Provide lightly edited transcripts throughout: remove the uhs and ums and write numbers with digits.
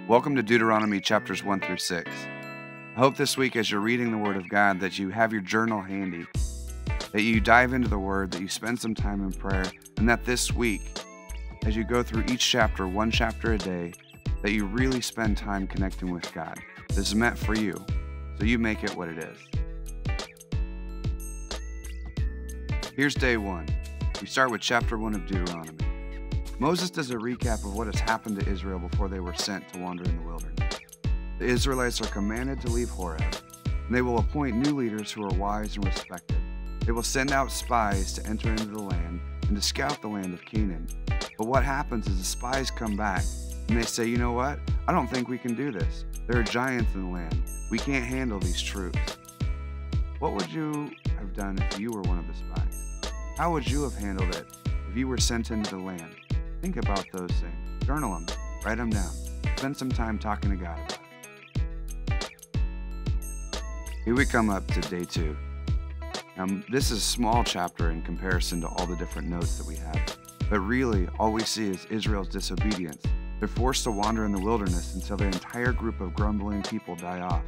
Welcome to Deuteronomy chapters 1 through 6. I hope this week as you're reading the Word of God that you have your journal handy, that you dive into the Word, that you spend some time in prayer, and that this week, as you go through each chapter, one chapter a day, that you really spend time connecting with God. This is meant for you, so you make it what it is. Here's day 1. We start with chapter 1 of Deuteronomy. Moses does a recap of what has happened to Israel before they were sent to wander in the wilderness. The Israelites are commanded to leave Horeb, and they will appoint new leaders who are wise and respected. They will send out spies to enter into the land and to scout the land of Canaan. But what happens is the spies come back, and they say, you know what? I don't think we can do this. There are giants in the land. We can't handle these troops. What would you have done if you were one of the spies? How would you have handled it if you were sent into the land? Think about those things. Journal them. Write them down. Spend some time talking to God about it. Here we come up to day 2. Now, this is a small chapter in comparison to all the different notes that we have. But really, all we see is Israel's disobedience. They're forced to wander in the wilderness until their entire group of grumbling people die off.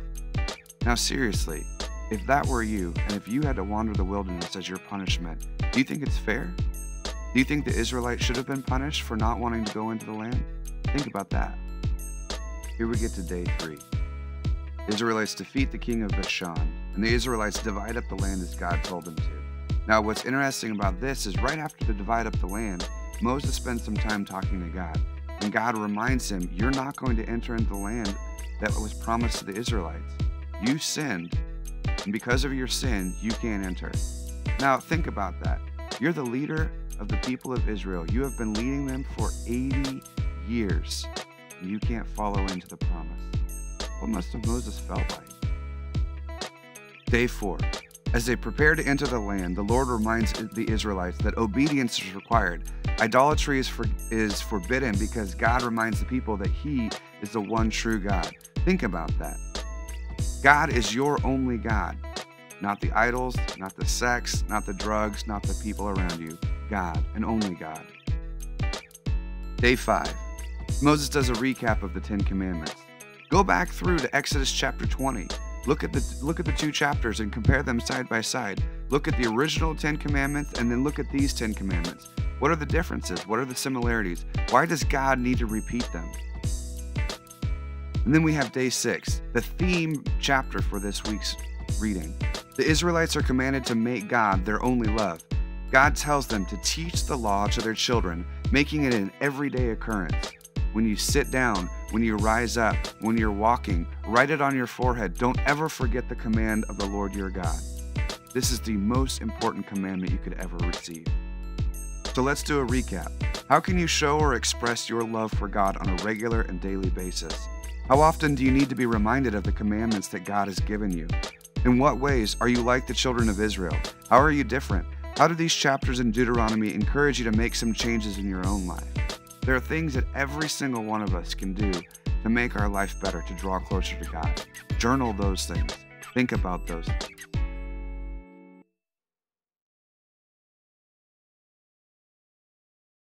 Now, seriously, if that were you, and if you had to wander the wilderness as your punishment, do you think it's fair? Do you think the Israelites should have been punished for not wanting to go into the land? Think about that. Here we get to day 3. The Israelites defeat the king of Bashan, and the Israelites divide up the land as God told them to. Now, what's interesting about this is right after they divide up the land, Moses spends some time talking to God, and God reminds him, you're not going to enter into the land that was promised to the Israelites. You sinned, and because of your sin, you can't enter. Now, think about that. You're the leader of the people of Israel. You have been leading them for 80 years, and you can't follow into the promise. What must have Moses felt like? Day 4. As they prepare to enter the land, the Lord reminds the Israelites that obedience is required. Idolatry is forbidden because God reminds the people that He is the one true God. Think about that. God is your only God. Not the idols, not the sex, not the drugs, not the people around you. God, and only God. Day 5. Moses does a recap of the 10 Commandments. Go back through to Exodus chapter 20. Look at the 2 chapters and compare them side by side. Look at the original 10 Commandments and then look at these 10 Commandments. What are the differences? What are the similarities? Why does God need to repeat them? And then we have day 6, the theme chapter for this week's reading. The Israelites are commanded to make God their only love. God tells them to teach the law to their children, making it an everyday occurrence. When you sit down, when you rise up, when you're walking, write it on your forehead. Don't ever forget the command of the Lord your God. This is the most important commandment you could ever receive. So let's do a recap. How can you show or express your love for God on a regular and daily basis? How often do you need to be reminded of the commandments that God has given you? In what ways are you like the children of Israel? How are you different? How do these chapters in Deuteronomy encourage you to make some changes in your own life? There are things that every single one of us can do to make our life better, to draw closer to God. Journal those things. Think about those things.